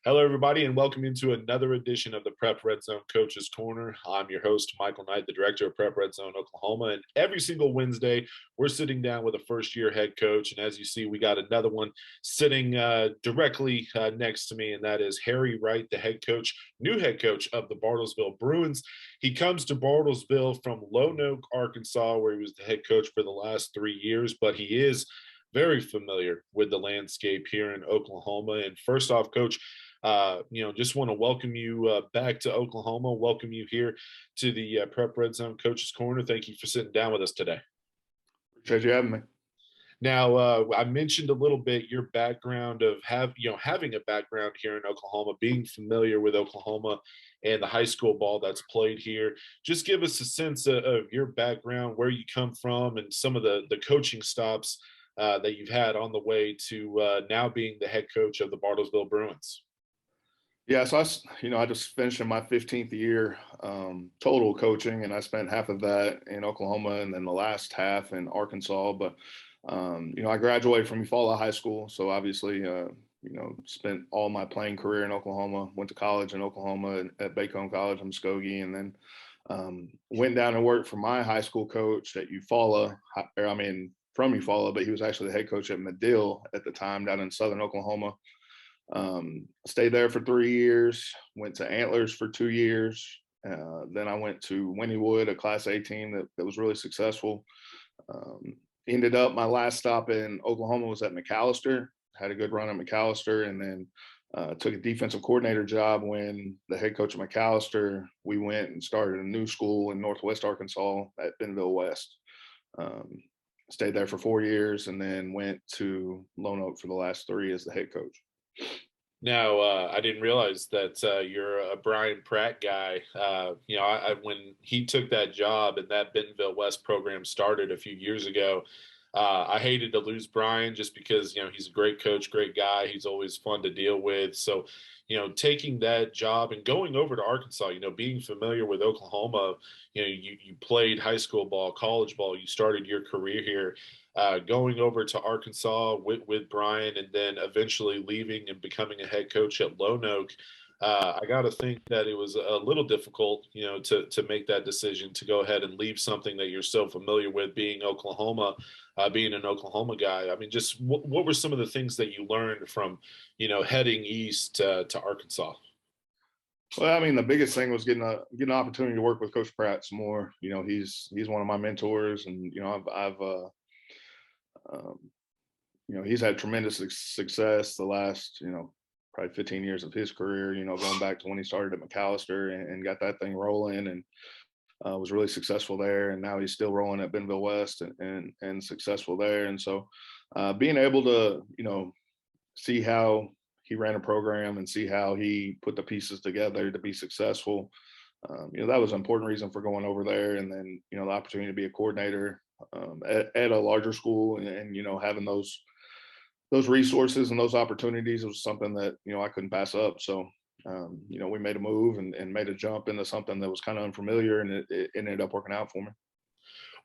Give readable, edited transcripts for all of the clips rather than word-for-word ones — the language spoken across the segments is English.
Hello, everybody, and welcome into another edition of the Prep Red Zone Coach's Corner. I'm your host, Michael Knight, the director of Prep Red Zone Oklahoma. And every single Wednesday, we're sitting down with a first-year head coach. And as you see, we got another one sitting directly next to me, and that is Harry Wright, the head coach, new head coach of the Bartlesville Bruins. He comes to Bartlesville from Lonoke, Arkansas, where he was the head coach for the last 3 years, but he is very familiar with the landscape here in Oklahoma. And first off, Coach, just want to welcome you back to Oklahoma. Welcome you here to the Prep Red Zone Coach's Corner. Thank you for sitting down with us today. Appreciate you having me. Now, I mentioned a little bit your background of having a background here in Oklahoma, being familiar with Oklahoma and the high school ball that's played here. Just give us a sense of your background, where you come from, and some of the coaching stops that you've had on the way to now being the head coach of the Bartlesville Bruins. Yeah, so I just finished in my 15th year total coaching, and I spent half of that in Oklahoma and then the last half in Arkansas. But I graduated from Eufaula High School, so obviously, spent all my playing career in Oklahoma. Went to college in Oklahoma at Bacone College in Muskogee, and then went down and worked for my high school coach at Eufaula. From Eufaula, but he was actually the head coach at Medill at the time down in southern Oklahoma. Stayed there for 3 years, went to Antlers for 2 years. Then I went to Wynnewood, a Class A team that was really successful. Ended up my last stop in Oklahoma was at McAllister. Had a good run at McAllister, and then took a defensive coordinator job when the head coach of McAllister, we went and started a new school in Northwest Arkansas at Bentonville West. Stayed there for 4 years, and then went to Lonoke for the last 3 as the head coach. Now, I didn't realize that you're a Brian Pratt guy. When he took that job and that Bentonville West program started a few years ago, I hated to lose Brian just because, he's a great coach, great guy. He's always fun to deal with. So, taking that job and going over to Arkansas, being familiar with Oklahoma, you played high school ball, college ball, you started your career here. Going over to Arkansas with Brian, and then eventually leaving and becoming a head coach at Lonoke, I got to think that it was a little difficult, to make that decision to go ahead and leave something that you're so familiar with, being Oklahoma, being an Oklahoma guy. I mean, just what were some of the things that you learned from, heading east to Arkansas? Well, the biggest thing was getting an opportunity to work with Coach Pratt some more. He's one of my mentors, and he's had tremendous success the last, probably 15 years of his career, going back to when he started at McAllister and got that thing rolling, and was really successful there. And now he's still rolling at Bentonville West and successful there. And so being able to, see how he ran a program and see how he put the pieces together to be successful, that was an important reason for going over there. And then, the opportunity to be a coordinator at a larger school and having those resources and those opportunities was something that I couldn't pass up. So we made a move and made a jump into something that was kind of unfamiliar, and it ended up working out for me.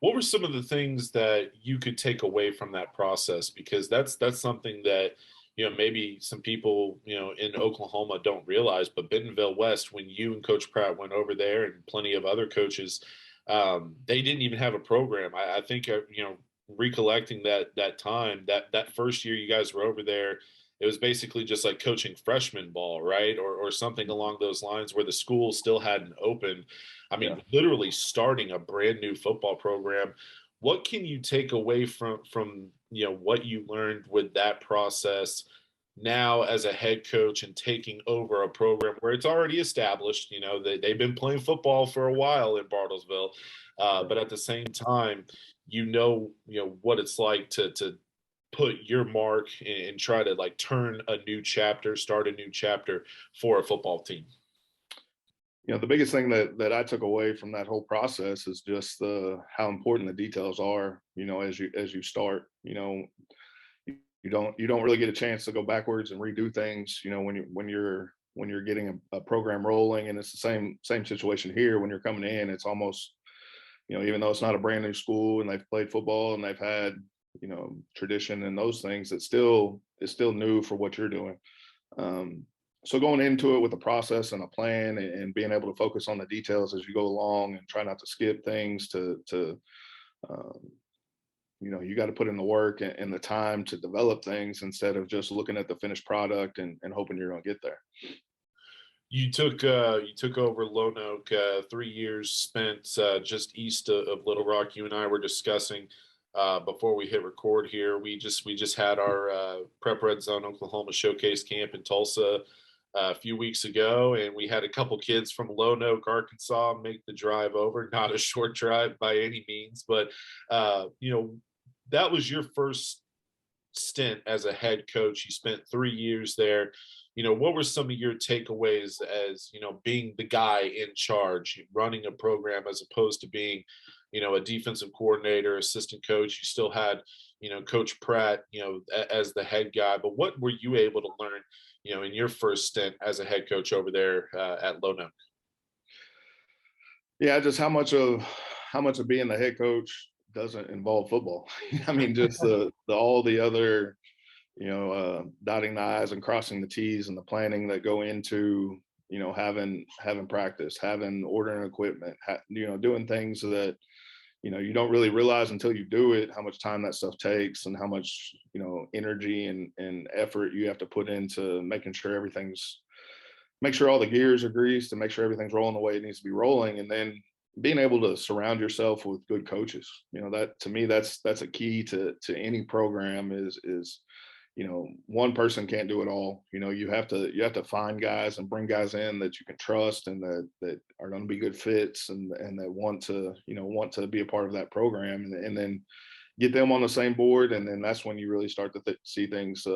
What were some of the things that you could take away from that process? Because that's something that maybe some people in Oklahoma don't realize, but Bentonville West, when you and Coach Pratt went over there, and plenty of other coaches, they didn't even have a program. I think recollecting that time, that first year you guys were over there, it was basically just like coaching freshman ball, right? Or something along those lines, where the school still hadn't opened. I mean, Yeah. literally starting a brand new football program. What can you take away from what you learned with that process now as a head coach and taking over a program where it's already established? They've been playing football for a while in Bartlesville, but at the same time, what it's like to put your mark and try to like turn a new chapter, start a new chapter for a football team. The biggest thing that I took away from that whole process is just how important the details are. As you start, you don't really get a chance to go backwards and redo things. When you're getting a program rolling, and it's the same situation here. When you're coming in, it's almost, even though it's not a brand new school and they've played football and they've had tradition and those things, it's still new for what you're doing. so going into it with a process and a plan, and being able to focus on the details as you go along and try not to skip things to um, you got to put in the work and the time to develop things instead of just looking at the finished product and hoping you're going to get there. You took over Lonoke, 3 years spent just east of Little Rock. You and I were discussing before we hit record here. We just had our Prep Red Zone Oklahoma Showcase Camp in Tulsa a few weeks ago, and we had a couple kids from Lonoke, Arkansas, make the drive over. Not a short drive by any means, but that was your first stint as a head coach. You spent 3 years there. What were some of your takeaways as, being the guy in charge, running a program as opposed to being, a defensive coordinator, assistant coach? You still had, Coach Pratt, as the head guy, but what were you able to learn, in your first stint as a head coach over there at Lonoke? Yeah, just how much of being the head coach doesn't involve football. I mean, just the all the other, dotting the i's and crossing the t's and the planning that go into, having practice, having ordering equipment, doing things that you don't really realize until you do it, how much time that stuff takes and how much energy and effort you have to put into making sure make sure all the gears are greased and make sure everything's rolling the way it needs to be rolling. And then being able to surround yourself with good coaches, that to me, that's a key to any program is one person can't do it all. You have to find guys and bring guys in that you can trust and that are going to be good fits and that want to be a part of that program, and then get them on the same board. And then that's when you really start to see things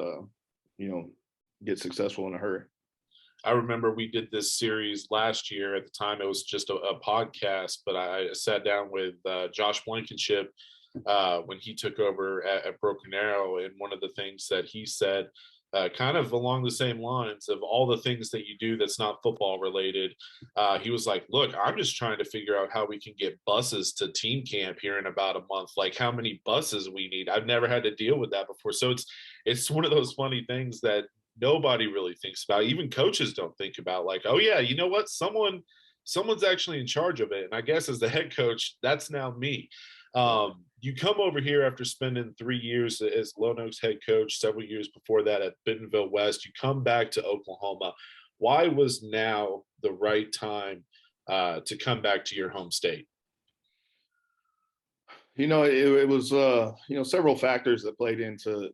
get successful in a hurry. I remember we did this series last year. At the time, it was just a podcast, but I sat down with Josh Blankenship when he took over at Broken Arrow. And one of the things that he said, kind of along the same lines of all the things that you do that's not football related, he was like, look, I'm just trying to figure out how we can get buses to team camp here in about a month, like how many buses we need. I've never had to deal with that before. So it's one of those funny things that nobody really thinks about. Even coaches don't think about, like, oh yeah, you know what, someone's actually in charge of it. And I guess as the head coach, that's now me. You come over here after spending 3 years as Lonoke's head coach, several years before that at Bentonville West. You come back to Oklahoma. Why was now the right time to come back to your home state? It was several factors that played into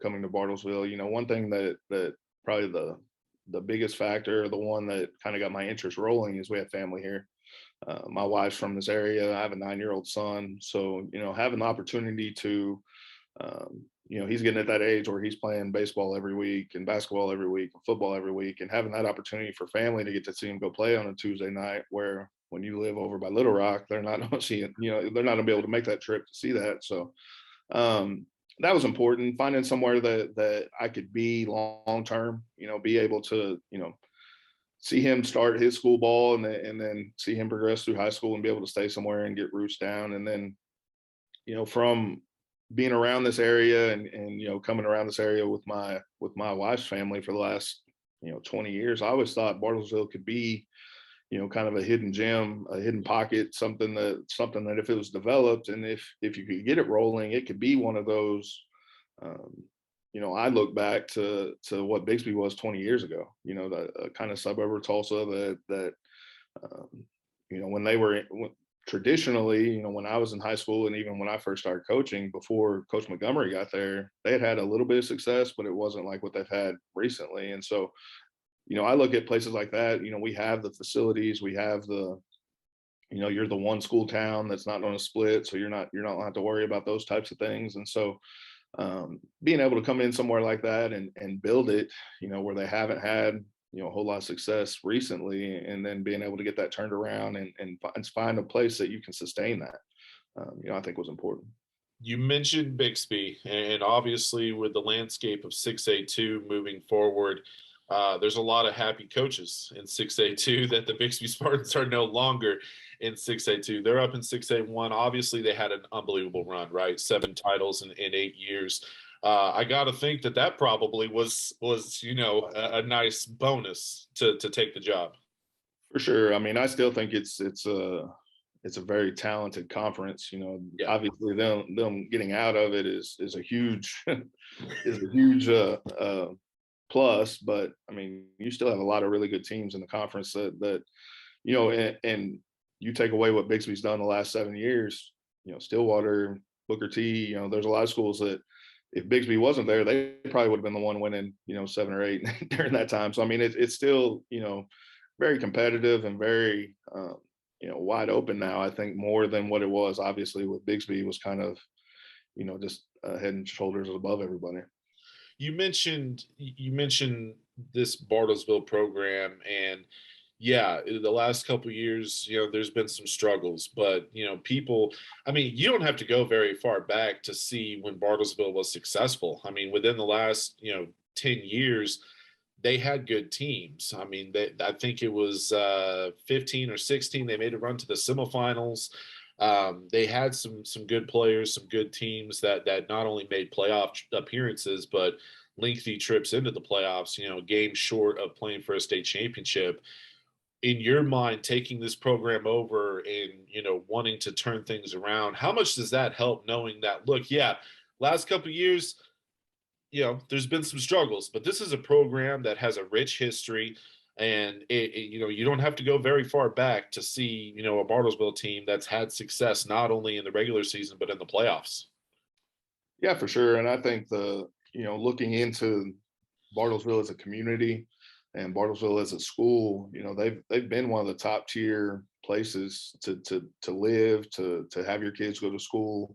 coming to Bartlesville. One thing that probably the biggest factor, the one that kind of got my interest rolling, is we have family here. My wife's from this area. I have a 9-year-old son. So, having the opportunity to, he's getting at that age where he's playing baseball every week and basketball every week and football every week, and having that opportunity for family to get to see him go play on a Tuesday night, where when you live over by Little Rock, they're not going to see it, they're not going to be able to make that trip to see that. So, that was important. Finding somewhere that I could be long term, be able to, see him start his school ball and then see him progress through high school and be able to stay somewhere and get roots down. And then, from being around this area and coming around this area with my wife's family for the last 20 years, I always thought Bartlesville could be kind of a hidden gem, a hidden pocket, something that if it was developed and if you could get it rolling, it could be one of those. I look back to what Bixby was 20 years ago. The kind of suburb of Tulsa that when they were traditionally, when I was in high school and even when I first started coaching before Coach Montgomery got there, they had a little bit of success, but it wasn't like what they've had recently. And so, I look at places like that. We have the facilities, we have you're the one school town that's not on a split, so you're not going to have to worry about those types of things. And so, being able to come in somewhere like that and build it, where they haven't had a whole lot of success recently, and then being able to get that turned around and find a place that you can sustain that, I think was important. You mentioned Bixby, and obviously with the landscape of 6A2 moving forward, there's a lot of happy coaches in 6A2 that the Bixby Spartans are no longer in 6A2. They're up in 6A1. Obviously, they had an unbelievable run, right? 7 titles in 8 years. I got to think that that probably was a nice bonus to take the job. For sure. I mean, I still think it's a very talented conference. Yeah. Obviously them getting out of it is a huge is a huge plus. But I mean, you still have a lot of really good teams in the conference that and you take away what Bixby's done the last 7 years. Stillwater, Booker T. There's a lot of schools that if Bixby wasn't there, they probably would have been the one winning 7 or 8 during that time. So I mean, it's still very competitive and very wide open now. I think more than what it was obviously with Bixby was kind of just head and shoulders above everybody. You mentioned this Bartlesville program, and yeah, the last couple of years, there's been some struggles, but people. I mean, you don't have to go very far back to see when Bartlesville was successful. I mean, within the last 10 years, they had good teams. I mean, I think it was 15 or 16. They made a run to the semifinals. They had some good players, some good teams that not only made playoff appearances, but lengthy trips into the playoffs. Games short of playing for a state championship. In your mind, taking this program over and wanting to turn things around, how much does that help? Knowing that, look, yeah, last couple of years there's been some struggles, but this is a program that has a rich history, and you don't have to go very far back to see, a Bartlesville team that's had success not only in the regular season but in the playoffs. Yeah, for sure. And I think looking into Bartlesville as a community and Bartlesville as a school, they've been one of the top tier places to live, to have your kids go to school.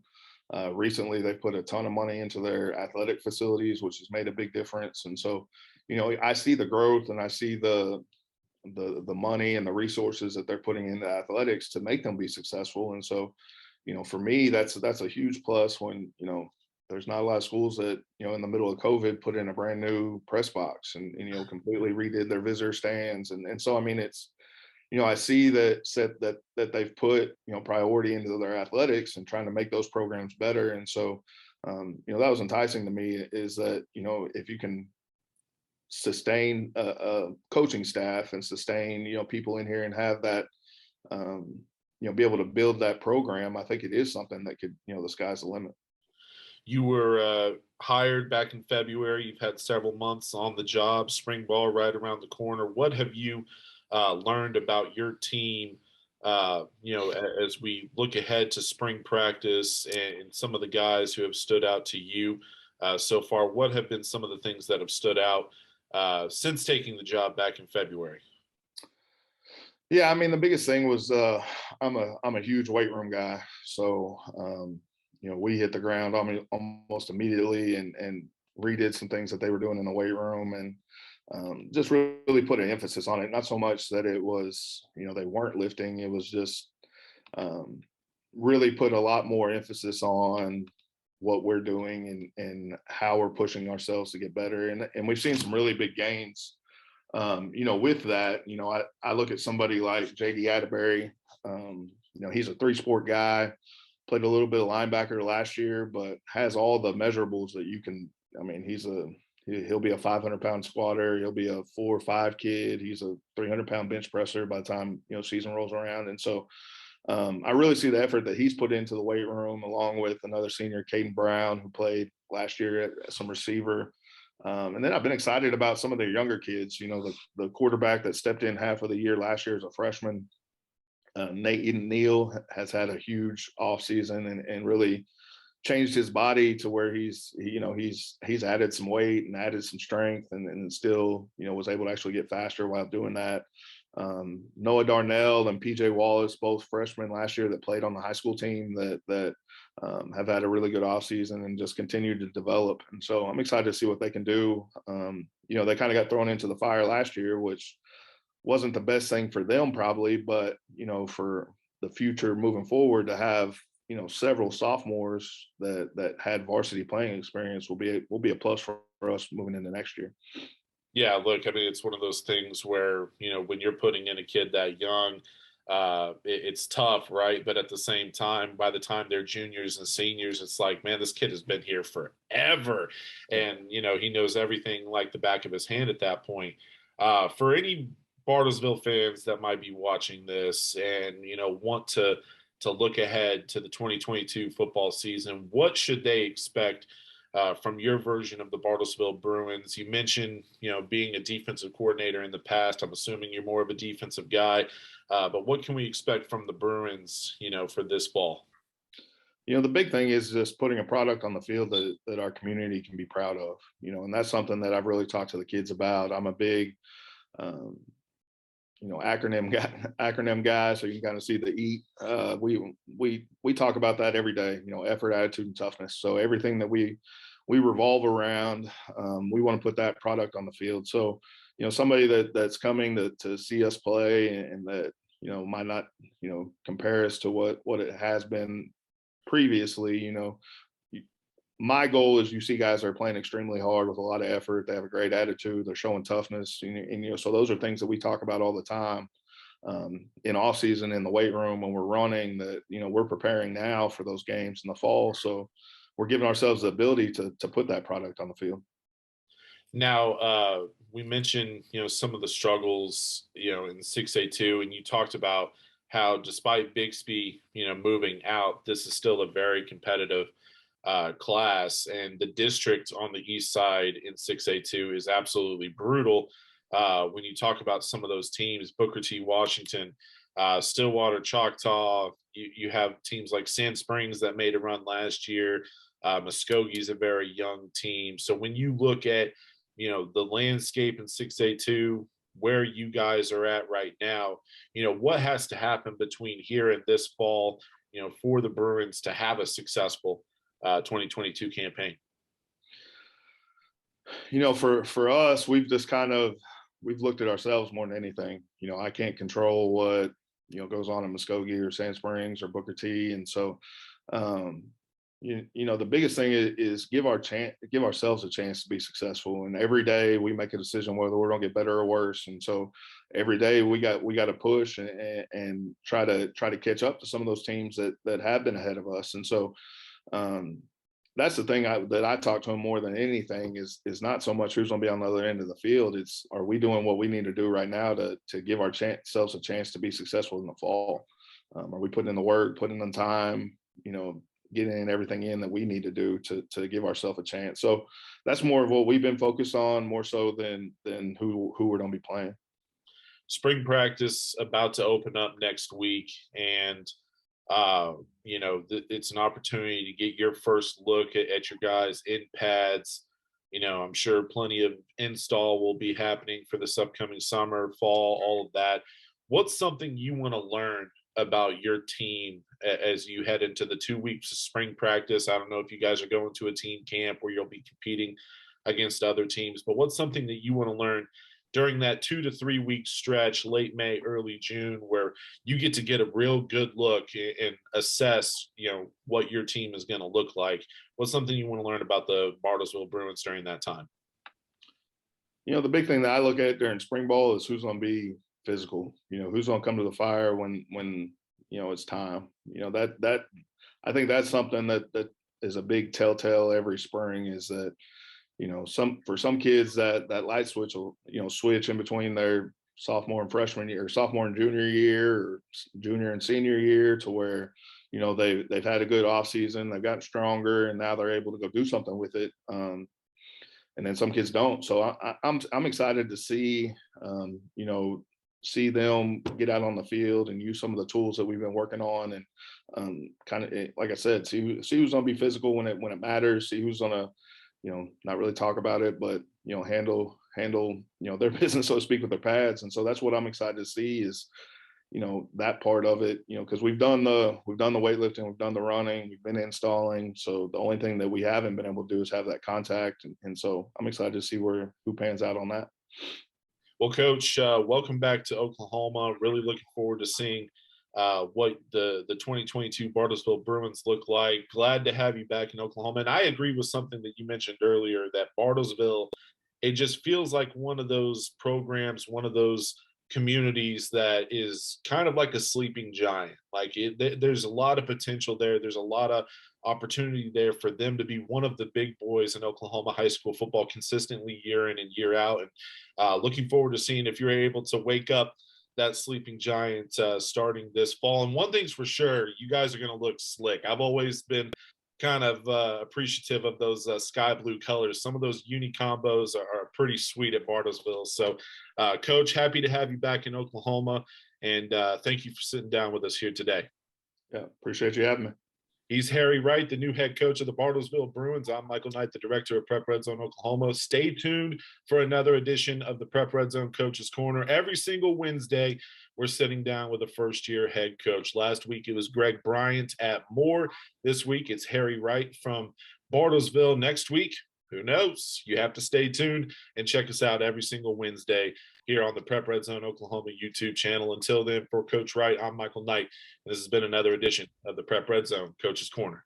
Recently, they've put a ton of money into their athletic facilities, which has made a big difference. And so, I see the growth and I see the money and the resources that they're putting into athletics to make them be successful. And so, for me, that's a huge plus when there's not a lot of schools that in the middle of COVID put in a brand new press box and completely redid their visitor stands. And so I mean it's I see that they've put priority into their athletics and trying to make those programs better. And so that was enticing to me, is that if you can sustain a coaching staff and sustain people in here and have that be able to build that program, I think it is something that could the sky's the limit. You were hired back in February. You've had several months on the job, spring ball right around the corner. What have you learned about your team, as we look ahead to spring practice, and some of the guys who have stood out to you so far? What have been some of the things that have stood out since taking the job back in February? Yeah, I mean the biggest thing was I'm a huge weight room guy, so we hit the ground almost immediately and redid some things that they were doing in the weight room, and just really put an emphasis on it. Not so much that it was they weren't lifting; it was just really put a lot more emphasis on what we're doing and how we're pushing ourselves to get better, and we've seen some really big gains. With that, I look at somebody like JD Atterbury. He's a three-sport guy, played a little bit of linebacker last year, but has all the measurables that you can. I mean, he'll be a 500-pound squatter. He'll be a 4 or 5 kid. He's a 300-pound bench presser by the time season rolls around. And so I really see the effort that he's put into the weight room, along with another senior, Caden Brown, who played last year at some receiver. And then I've been excited about some of their younger kids. The quarterback that stepped in half of the year last year as a freshman, Nate Neal, has had a huge offseason and really changed his body to where he's added some weight and added some strength and still was able to actually get faster while doing that. Noah Darnell and PJ Wallace, both freshmen last year that played on the high school team, that have had a really good offseason and just continue to develop. And so I'm excited to see what they can do. They kind of got thrown into the fire last year, which wasn't the best thing for them probably, but for the future moving forward, to have several sophomores that had varsity playing experience will be a plus for us moving into next year. Yeah, look, I mean, it's one of those things where, when you're putting in a kid that young, it's tough, right? But at the same time, by the time they're juniors and seniors, it's like, man, this kid has been here forever, and he knows everything like the back of his hand at that point. For any Bartlesville fans that might be watching this and want to look ahead to the 2022 football season, what should they expect from your version of the Bartlesville Bruins? You mentioned, being a defensive coordinator in the past. I'm assuming you're more of a defensive guy, but what can we expect from the Bruins, for this fall? The big thing is just putting a product on the field that our community can be proud of, and that's something that I've really talked to the kids about. I'm a big, um, acronym guy. So you can kind of see the EAT. We talk about that every day. Effort, attitude, and toughness. So everything that we revolve around, we want to put that product on the field. So somebody that's coming to see us play and that might not compare us to what it has been previously. My goal is you see guys that are playing extremely hard with a lot of effort. They have a great attitude. They're showing toughness, and so those are things that we talk about all the time, in off season, in the weight room when we're running. That we're preparing now for those games in the fall. So we're giving ourselves the ability to put that product on the field. Now, we mentioned, some of the struggles, in 6A2, and you talked about how despite Bixby, moving out, this is still a very competitive class, and the district on the east side in 6A2 is absolutely brutal. When you talk about some of those teams, Booker T. Washington, Stillwater, Choctaw, you have teams like Sand Springs that made a run last year. Muskogee's a very young team. So when you look at the landscape in 6A2, where you guys are at right now, what has to happen between here and this fall, for the Bruins to have a successful 2022 campaign? For us, we've just we've looked at ourselves more than anything. I can't control what goes on in Muskogee or Sand Springs or Booker T, and so um, the biggest thing is give ourselves a chance to be successful. And every day we make a decision whether we're going to get better or worse. And so every day we got to push and try to catch up to some of those teams that have been ahead of us. And so um, that's the thing that I talk to them more than anything is not so much who's going to be on the other end of the field. It's, are we doing what we need to do right now to give ourselves a chance to be successful in the fall? Are we putting in the work, putting in the time, getting everything in that we need to do to give ourselves a chance? So that's more of what we've been focused on, more so than who we're going to be playing. Spring practice about to open up next week, and it's an opportunity to get your first look at your guys in pads. I'm sure plenty of install will be happening for this upcoming summer, fall, all of that. What's something you want to learn about your team as you head into the 2 weeks of spring practice? I don't know if you guys are going to a team camp where you'll be competing against other teams, but what's something that you want to learn during that 2 to 3 week stretch, late May, early June, where you get a real good look and assess, what your team is going to look like? What's something you want to learn about the Bartlesville Bruins during that time? The big thing that I look at during spring ball is who's going to be physical. Who's going to come to the fire when it's time. That I think that's something that is a big telltale every spring, is that for some kids that light switch will switch in between their sophomore and freshman year, or sophomore and junior year, or junior and senior year, to where they've had a good off season, they've gotten stronger, and now they're able to go do something with it. And then some kids don't. So I'm excited to see see them get out on the field and use some of the tools that we've been working on, and kind of, like I said, see who's going to be physical when it matters. See who's going to not really talk about it, but handle their business, so to speak, with their pads. And so that's what I'm excited to see, is that part of it, because we've done the weightlifting, we've done the running, we've been installing. So the only thing that we haven't been able to do is have that contact. And so I'm excited to see who pans out on that. Well, Coach, welcome back to Oklahoma. Really looking forward to seeing what the 2022 Bartlesville Bruins look like. Glad to have you back in Oklahoma. And I agree with something that you mentioned earlier, that Bartlesville, it just feels like one of those programs, one of those communities that is kind of like a sleeping giant. Like there's a lot of potential there. There's a lot of opportunity there for them to be one of the big boys in Oklahoma high school football consistently year in and year out. And looking forward to seeing if you're able to wake up that sleeping giant starting this fall. And one thing's for sure, you guys are going to look slick. I've always been kind of appreciative of those sky blue colors. Some of those uni combos are pretty sweet at Bartlesville. So, Coach, happy to have you back in Oklahoma, and thank you for sitting down with us here today. Yeah, appreciate you having me. He's Harry Wright, the new head coach of the Bartlesville Bruins. I'm Michael Knight, the director of Prep Red Zone Oklahoma. Stay tuned for another edition of the Prep Red Zone Coach's Corner. Every single Wednesday, we're sitting down with a first-year head coach. Last week, it was Greg Bryant at Moore. This week, it's Harry Wright from Bartlesville. Next week, who knows? You have to stay tuned and check us out every single Wednesday here on the Prep Red Zone Oklahoma YouTube channel. Until then, for Coach Wright, I'm Michael Knight, and this has been another edition of the Prep Red Zone Coach's Corner.